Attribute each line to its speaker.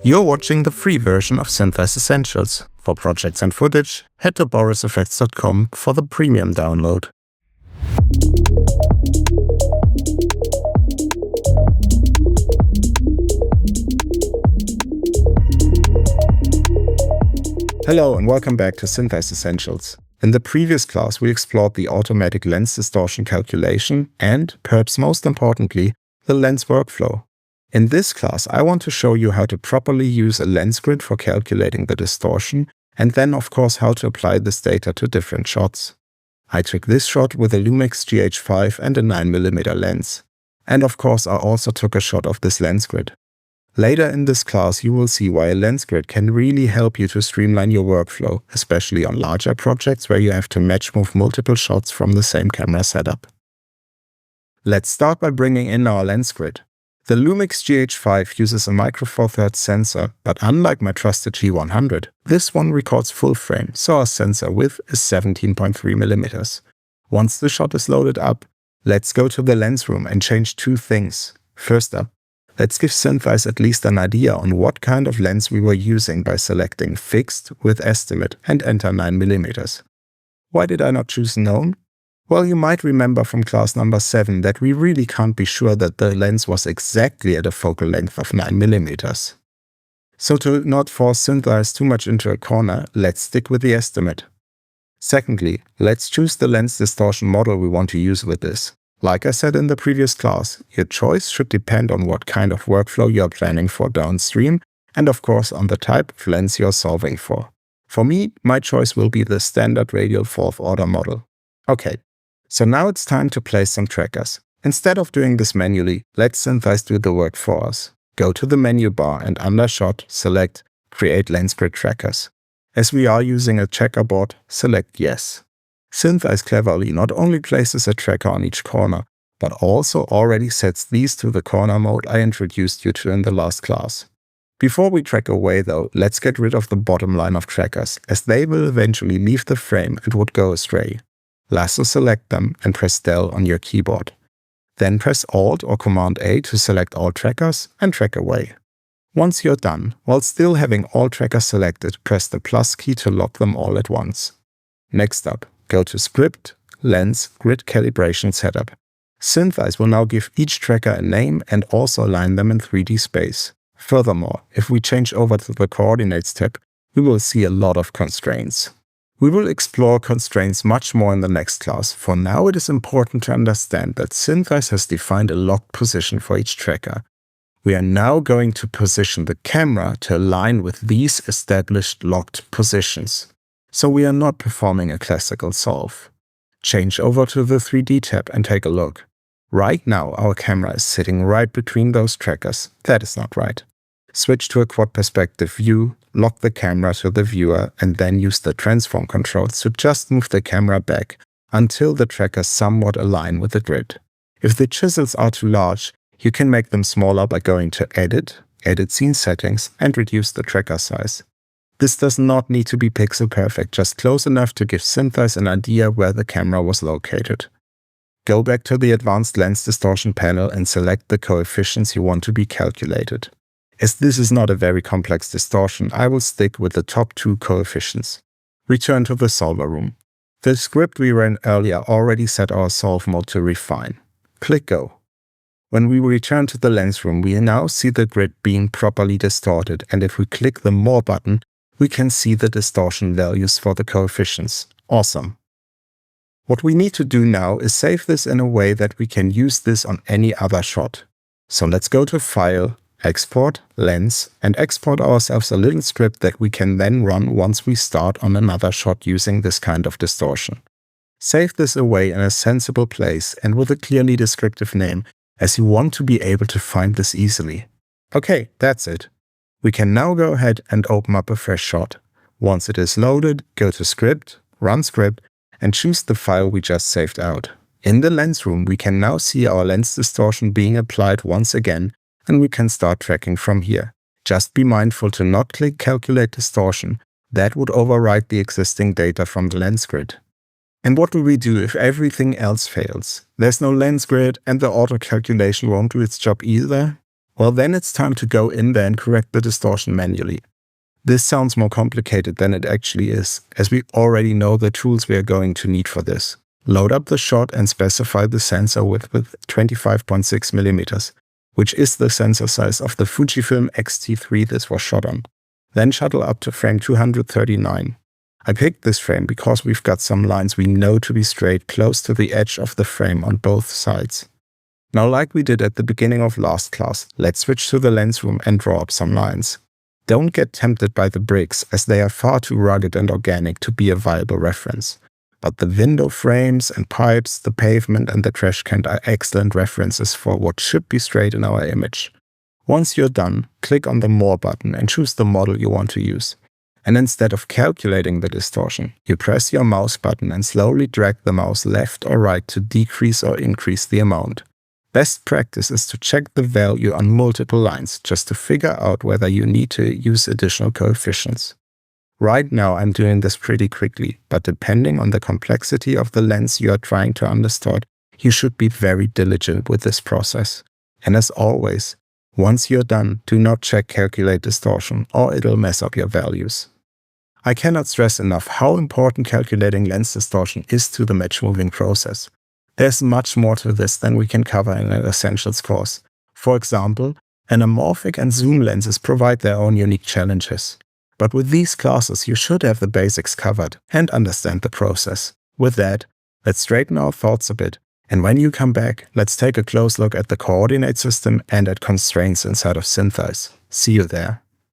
Speaker 1: You're watching the free version of SynthEyes Essentials. For projects and footage, head to BorisFX.com for the premium download. Hello and welcome back to SynthEyes Essentials. In the previous class, we explored the automatic lens distortion calculation and, perhaps most importantly, the lens workflow. In this class, I want to show you how to properly use a lens grid for calculating the distortion, and then of course how to apply this data to different shots. I took this shot with a Lumix GH5 and a 9mm lens. And of course I also took a shot of this lens grid. Later in this class you will see why a lens grid can really help you to streamline your workflow, especially on larger projects where you have to match move multiple shots from the same camera setup. Let's start by bringing in our lens grid. The Lumix GH5 uses a micro four thirds sensor, but unlike my trusted G100, this one records full frame, so our sensor width is 17.3mm. Once the shot is loaded up, let's go to the lens room and change two things. First up, let's give SynthEyes at least an idea on what kind of lens we were using by selecting fixed with estimate and enter 9mm. Why did I not choose known? Well, you might remember from class number 7 that we really can't be sure that the lens was exactly at a focal length of 9mm. So to not force SynthEyes too much into a corner, let's stick with the estimate. Secondly, let's choose the lens distortion model we want to use with this. Like I said in the previous class, your choice should depend on what kind of workflow you are planning for downstream, and of course on the type of lens you are solving for. For me, my choice will be the standard radial 4th order model. Okay. So now it's time to place some trackers. Instead of doing this manually, let SynthEyes do the work for us. Go to the menu bar and under Shot, select Create Lens Grid Trackers. As we are using a checkerboard, select Yes. SynthEyes cleverly not only places a tracker on each corner, but also already sets these to the corner mode I introduced you to in the last class. Before we track away though, let's get rid of the bottom line of trackers, as they will eventually leave the frame and would go astray. Lasso select them and press Del on your keyboard. Then press Alt or Command A to select all trackers and track away. Once you're done, while still having all trackers selected, press the plus key to lock them all at once. Next up, go to Script, Lens, Grid Calibration Setup. SynthEyes will now give each tracker a name and also align them in 3D space. Furthermore, if we change over to the Coordinates tab, we will see a lot of constraints. We will explore constraints much more in the next class. For now, it is important to understand that SynthEyes has defined a locked position for each tracker. We are now going to position the camera to align with these established locked positions. So we are not performing a classical solve. Change over to the 3D tab and take a look. Right now, our camera is sitting right between those trackers. That is not right. Switch to a quad perspective view, lock the camera to the viewer, and then use the transform controls to just move the camera back until the trackers somewhat align with the grid. If the chisels are too large, you can make them smaller by going to Edit, Edit Scene Settings, and reduce the tracker size. This does not need to be pixel perfect, just close enough to give SynthEyes an idea where the camera was located. Go back to the Advanced Lens Distortion panel and select the coefficients you want to be calculated. As this is not a very complex distortion, I will stick with the top two coefficients. Return to the solver room. The script we ran earlier already set our solve mode to refine. Click Go. When we return to the lens room, we now see the grid being properly distorted, and if we click the More button, we can see the distortion values for the coefficients. Awesome. What we need to do now is save this in a way that we can use this on any other shot. So let's go to File, Export, Lens, and export ourselves a little script that we can then run once we start on another shot using this kind of distortion. Save this away in a sensible place and with a clearly descriptive name, as you want to be able to find this easily. Okay, that's it. We can now go ahead and open up a fresh shot. Once it is loaded, go to Script, Run Script, and choose the file we just saved out. In the lens room, we can now see our lens distortion being applied once again, and we can start tracking from here. Just be mindful to not click Calculate Distortion. That would overwrite the existing data from the lens grid. And what do we do if everything else fails? There's no lens grid and the auto calculation won't do its job either? Well, then it's time to go in there and correct the distortion manually. This sounds more complicated than it actually is, as we already know the tools we are going to need for this. Load up the shot and specify the sensor width with 25.6 mm, which is the sensor size of the Fujifilm X-T3 this was shot on. Then shuttle up to frame 239. I picked this frame because we've got some lines we know to be straight close to the edge of the frame on both sides. Now, like we did at the beginning of last class, let's switch to the lens room and draw up some lines. Don't get tempted by the bricks, as they are far too rugged and organic to be a viable reference. But the window frames and pipes, the pavement and the trash can are excellent references for what should be straight in our image. Once you're done, click on the More button and choose the model you want to use. And instead of calculating the distortion, you press your mouse button and slowly drag the mouse left or right to decrease or increase the amount. Best practice is to check the value on multiple lines just to figure out whether you need to use additional coefficients. Right now I'm doing this pretty quickly, but depending on the complexity of the lens you are trying to understand, you should be very diligent with this process. And as always, once you're done, do not check Calculate Distortion or it'll mess up your values. I cannot stress enough how important calculating lens distortion is to the match moving process. There's much more to this than we can cover in an Essentials course. For example, anamorphic and zoom lenses provide their own unique challenges. But with these classes, you should have the basics covered and understand the process. With that, let's straighten our thoughts a bit. And when you come back, let's take a close look at the coordinate system and at constraints inside of SynthEyes. See you there.